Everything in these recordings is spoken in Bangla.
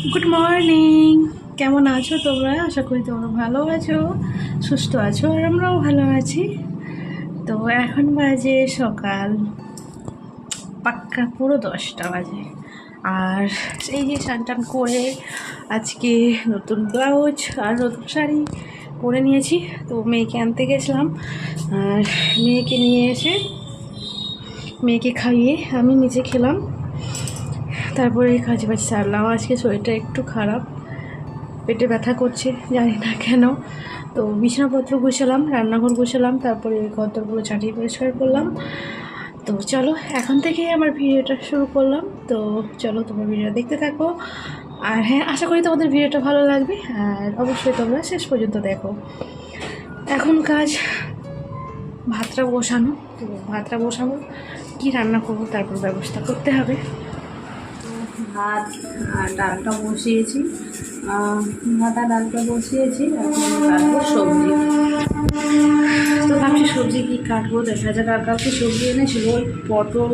Good morning. কেমন আছো তোমরা? আশা করি তোমরা ভালো আছো, সুস্থ আছো, আর আমরাও ভালো আছি। তো এখন বাজে সকাল পাক্কা পুরো 10টা বাজে। আর এই যে স্নান করে আজকে নতুন ব্লাউজ আর নতুন শাড়ি পরে নিয়েছি। তো মেয়েকে আনতে গেছিলাম, আর মেয়েকে নিয়ে এসে মেয়েকে খাইয়ে আমি নিজে খেলাম। তারপরে কাজ বাজ সারলাম। আজকে শরীরটা একটু খারাপ, পেটে ব্যথা করছে, জানি না কেন। তো বিছানাপত্র গুছালাম, রান্নাঘর গুছালাম, তারপরে ঘরদরগুলো ঝাঁটিয়ে পরিষ্কার করলাম। তো চলো এখন থেকেই আমার ভিডিওটা শুরু করলাম। তো চলো তোমরা ভিডিও দেখতে থাকো। আর হ্যাঁ, আশা করি তোমাদের ভিডিওটা ভালো লাগবে, আর অবশ্যই তোমরা শেষ পর্যন্ত দেখো। এখন কাজ ভাতটা বসানো। তো ভাতটা বসাবো, কী রান্না করবো তারপর ব্যবস্থা করতে হবে। ভাত আর ডালটা বসিয়েছি, ভাত আর ডালটা বসিয়েছি। এখন কাটবো সবজি। তো ভাবছি সবজি কী কাটবো, দেখা যাক। আর কালকে সবজি এনেছিল ওই পটল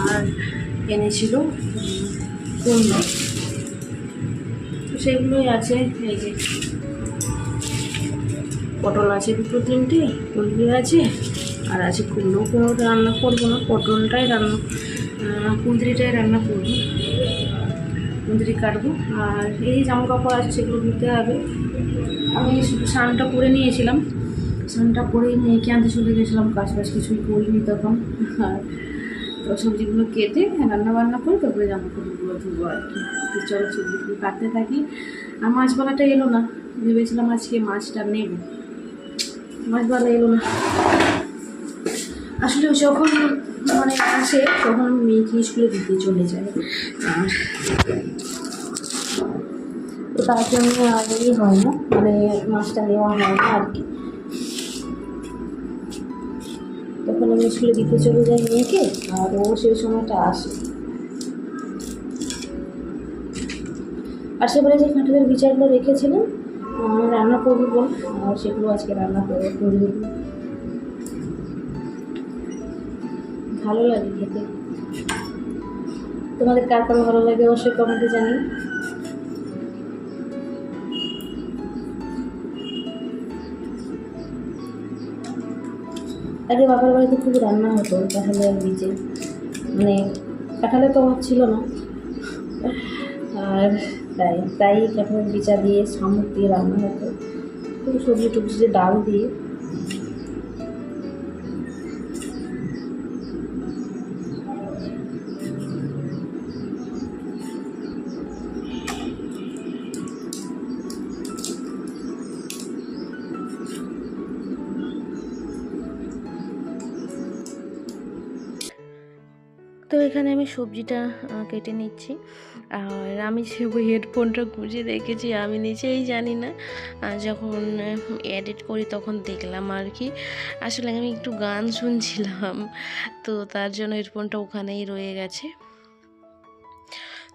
আর এনেছিল কুমড়ো, তো সেগুলোই আছে। এই যে পটল আছে দুটো তিনটে, কুমড়ো আছে, আর আছে কুমড়ো। কুমড়োটা রান্না করবো না, পটলটাই রান্না, কুঁদরিটাই রান্না করবো। কুঁদরি কাটবো। আর এই জামা কাপড় আছে, সেগুলো ধুতে হবে। আমি শুধু স্নানটা করে নিয়েছিলাম, স্নানটা করেই মেয়েকে আনতে চলে গেছিলাম, কাজ বাজ কিছুই করিনি তখন। আর তো সবজিগুলো কেটে রান্নাবান্না করে তারপরে জামা কাপড়গুলো ধুবো আর কি। তো চলো সবজিগুলো কাটতে থাকি। আর মাছওয়ালাটা এলো না, ভেবেছিলাম আজকে মাছটা নেব, মাছওয়ালা এলো না। আসলে যখন মানে আসে তখন মেয়েকে স্কুলে দিতে চলে যায়, আর তো তার জন্য আগেই হয় না, মানে মাছটা নেওয়া হয় না আর কি। তখন আমি স্কুলে দিতে চলে যাই মেয়েকে, আর ও সেই সময়টা আসে। আর সেবারে যে কাঁঠালের বিচারগুলো রেখেছিলাম রান্না করবো বল, আর সেগুলো আজকে রান্না করে দেবো। ভালো লাগে খেতে। তোমাদের কার কার ভালো লাগে অবশ্যই কমেন্টে জানিও। আগে বাবার বাড়িতে খুব রান্না হতো কাঁঠালের বীজে, মানে কাঁঠালে তো অভাব ছিল না। আর তাই কাঁঠালের বিচা দিয়ে শামুক দিয়ে রান্না হতো, খুব সবজি টবজি ডাল দিয়ে। তো এখানে আমি সবজিটা কেটে নিচ্ছি। আর আমি যে হেডফোনটা গুঁজে রেখেছি আমি নিজেই জানি না, যখন এডিট করি তখন দেখলাম আর কি। আসলে আমি একটু গান শুনছিলাম, তো তার জন্য হেডফোনটা ওখানেই রয়ে গেছে।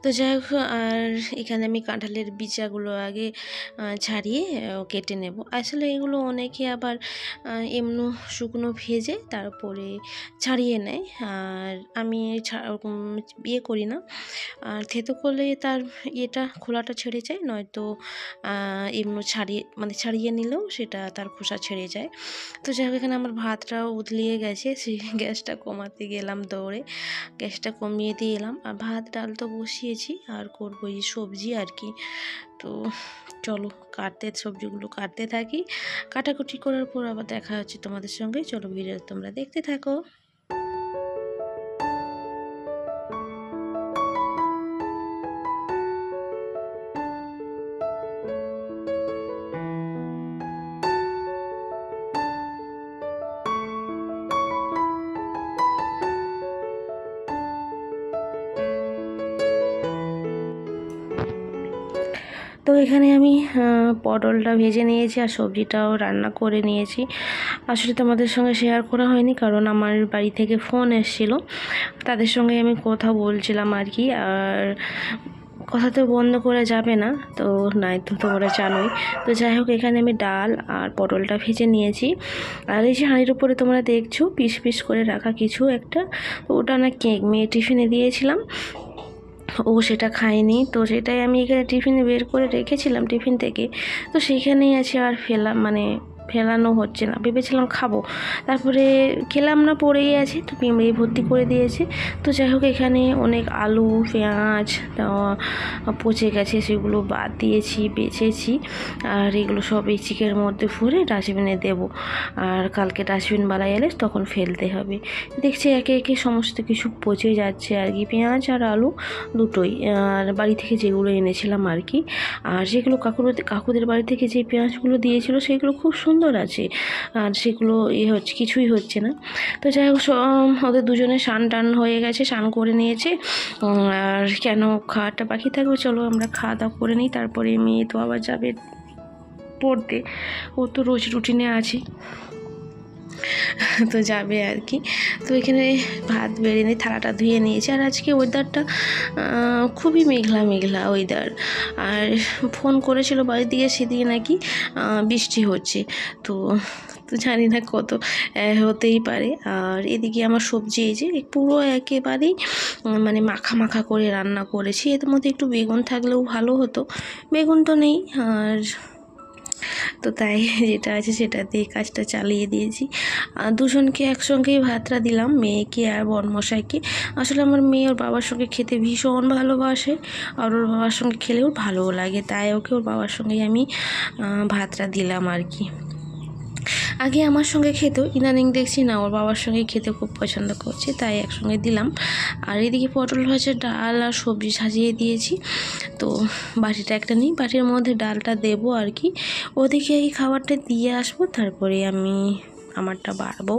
তো যাই হোক, আর এখানে আমি কাঁঠালের বিচাগুলো আগে ছাড়িয়ে কেটে নেব। আসলে এগুলো অনেকে আবার এমনি শুকনো ভেজে তারপরে ছাড়িয়ে নেয়, আর আমি ওরকম ইয়ে করি না। আর থেতো করলে তার ইয়েটা খোলাটা ছেড়ে যায়, নয়তো এমনি ছাড়িয়ে নিলেও সেটা তার খোসা ছেড়ে যায়। তো যাই হোক, এখানে আমার ভাতটাও উতলিয়ে গেছে, সেই গ্যাসটা কমাতে গেলাম দৌড়ে, গ্যাসটা কমিয়ে দিয়ে এলাম। আর ভাত ডাল তো বসিয়েছি, আর করবো এই সবজি আর কি। তো চলো সবজিগুলো কাটতে থাকি। কাটাকুটি করার পর আবার দেখা হচ্ছে তোমাদের সঙ্গে। চলো ভিডিও তোমরা দেখতে থাকো। তো এখানে আমি পটলটা ভেজে নিয়েছি, আর সবজিটাও রান্না করে নিয়েছি। আসলে তোমাদের সঙ্গে শেয়ার করা হয়নি, কারণ আমার বাড়ি থেকে ফোন এসেছিলো, তাদের সঙ্গে আমি কথা বলছিলাম আর কি। আর কথা তো বন্ধ করে যাবে না, তো নাই তো তোমরা জানোই। তো যাই হোক, এখানে আমি ডাল আর পটলটা ভেজে নিয়েছি। আর এই যে হাঁড়ির উপরে তোমরা দেখছো পিস পিস করে রাখা কিছু একটা, তো ওটা না কেক মেয়ে টিফিনে দিয়েছিলাম, ও সেটা খায়নি, তো সেটাই আমি এখানে টিফিনে বের করে রেখেছিলাম টিফিন থেকে। তো সেইখানেই আছে, আর ফেলানো হচ্ছে না, ভেবেছিলাম খাবো, তারপরে খেলাম না, পড়েই আছে, তো পিঁমড়ে ভর্তি করে দিয়েছে। তো যাই হোক, এখানে অনেক আলু পেঁয়াজ পচে গেছে, সেগুলো বাদ দিয়েছি, বেছেছি, আর এগুলো সব এই চিকের মধ্যে ভরে ডাস্টবিনে দেবো। আর কালকে ডাস্টবিনওয়ালা এলে তখন ফেলতে হবে। দেখছি একে একে সমস্ত কিছু পচে যাচ্ছে আর কি, পেঁয়াজ আর আলু দুটোই। আর বাড়ি থেকে যেগুলো এনেছিলাম আর কি, আর যেগুলো কাকুদের বাড়ি থেকে যে পেঁয়াজগুলো দিয়েছিল সেগুলো খুব সুন্দর আছে, আর সেগুলো হচ্ছে, কিছুই হচ্ছে না। তো যাই হোক, ওদের দুজনে স্নান টান হয়ে গেছে, স্নান করে নিয়েছে। আর কেন খাওয়াটা বাকি থাকবে, চলো আমরা খাওয়া দাওয়া করে নিই, তারপরে মেয়ে তো আবার যাবে পড়তে, ও তো রোজ রুটিনে আছে, তো যাবে আর কি। তো এখানে ভাত বেড়ে নিয়ে থালাটা ধুয়ে নিয়েছি। আর আজকে ওয়েদারটা খুবই মেঘলা মেঘলা ওয়েদার। আর ফোন করেছিল বাড়ির দিকে, সেদিকে নাকি বৃষ্টি হচ্ছে, তো তো জানি না কত হতেই পারে। আর এদিকে আমার সবজি এই যে পুরো একেবারেই মানে মাখা মাখা করে রান্না করেছি, এর মধ্যে একটু বেগুন থাকলেও ভালো হতো, বেগুন তো নেই। আর তো তাই যেটা আছে সেটা দিয়ে কাজটা চালিয়ে দিয়েছি। দুজনকে একসঙ্গেই ভাতটা দিলাম, মেয়েকে আর বরমশাইকে। আসলে আমার মেয়ে ওর বাবার সঙ্গে খেতে ভীষণ ভালোবাসে, আর ওর বাবার সঙ্গে খেলেও ভালোও লাগে, তাই ওকে ওর বাবার সঙ্গেই আমি ভাতটা দিলাম আর কি। আগে আমার সঙ্গে খেত, ইদানিং দেখছি না ওর বাবার সঙ্গে খেতে খুব পছন্দ করছে, তাই একসঙ্গে দিলাম। আর এদিকে পটল ভাজা, ডাল আর সবজি সাজিয়ে দিয়েছি। তো বাটিটা একটা নিই, বাটির মধ্যে ডালটা দেবো আর কি, ওদিকে এই খাবারটা দিয়ে আসবো, তারপরে আমি আমারটা বাড়বো।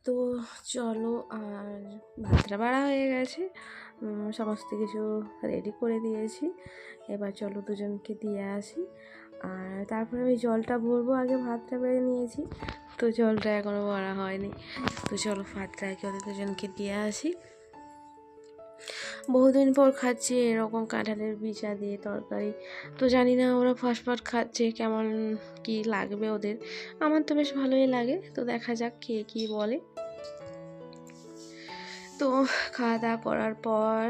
তো চলো, আর ভাতটা বাড়া হয়ে গেছে, সমস্ত কিছু রেডি করে দিয়েছি। এবার চলো দুজনকে দিয়ে আসি, আর তারপরে আমি জলটা ভরবো। আগে ভাতটা বেড়ে নিয়েছি, তো জলটা এখনও ভরা হয়নি। তো চলো ভাতটা আগে ওদের দুজনকে দিয়ে আসি। বহুদিন পর খাচ্ছি এরকম কাঁঠালের বিচা দিয়ে তরকারি। তো জানি না ওরা ফার্স্ট খাচ্ছে, কেমন কি লাগবে ওদের। আমার তো বেশ ভালোই লাগে, তো দেখা যাক কে কী বলে। তো খাওয়া দাওয়া করার পর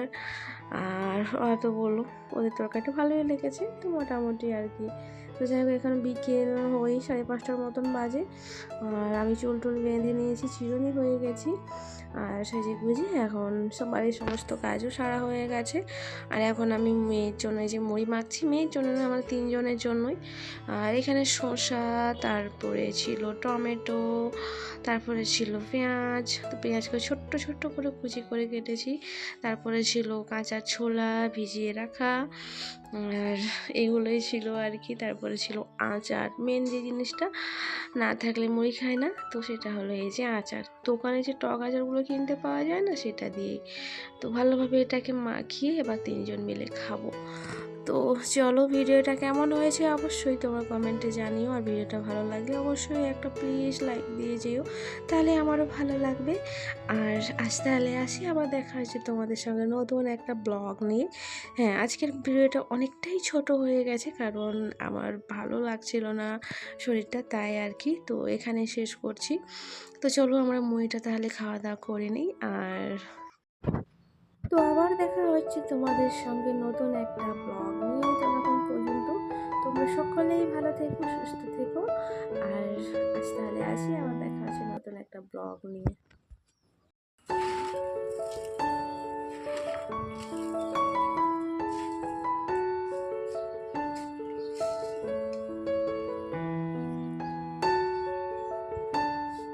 আর ওরা তো বললো ওদের তরকারিটা ভালোই লেগেছে, তো মোটামুটি আর কি। তো যাই হোক, এখন বিকেল ওই 5:30টার মতন বাজে, আর আমি চুল টুল বেঁধে নিয়েছি, চিরুনি হয়ে গেছি, আর সেজে গুজে এখন বাড়ির সমস্ত কাজও সারা হয়ে গেছে। আর এখন আমি মেয়ের জন্য যে মুড়ি মাখছি, মেয়ের জন্য না, আমার 3 জনের জন্যই। আর এখানে শসা, তারপরে ছিল টমেটো, তারপরে ছিল পেঁয়াজ, তো পেঁয়াজকে ছোট্ট ছোট্ট করে কুচি করে কেটেছি। তারপরে ছিল কাঁচা ছোলা ভিজিয়ে রাখা, আর এগুলোই ছিল আর কি। তারপরে ছিল আচার, মেন যে জিনিসটা না থাকলে মুড়ি খায় না, তো সেটা হলো এই যে আচার। দোকানে যে টক আচারগুলো কিনতে পাওয়া যায় না, সেটা দিয়েই। তো ভালোভাবে এটাকে মাখিয়ে এবার 3 জন মিলে খাবো। তো চলো, ভিডিওটা কেমন হয়েছে অবশ্যই তোমরা কমেন্টে জানিও, আর ভিডিওটা ভালো লাগলে অবশ্যই একটা প্লিজ লাইক দিয়ে যেও, তাহলে আমারও ভালো লাগবে। আর আজ তাহলে আসি, আবার দেখা হচ্ছে তোমাদের সঙ্গে নতুন একটা ব্লগ নিয়ে। হ্যাঁ, আজকের ভিডিওটা অনেকটাই ছোট হয়ে গেছে, কারণ আমার ভালো লাগছিল না শরীরটা, তাই আর কি। তো এখানে শেষ করছি। তো চলো আমরা মুড়িটা তাহলে খাওয়া দাওয়া করে নিই, আর তো আবার দেখা হচ্ছে তোমাদের সঙ্গে নতুন একটা ব্লগ নিয়ে। ততক্ষণ পর্যন্ত তোমরা সকলেই ভালো থেকো, সুস্থ থেকো, আর আজ তাহলে আসি, আবার দেখা হচ্ছে নতুন একটা ব্লগ নিয়ে।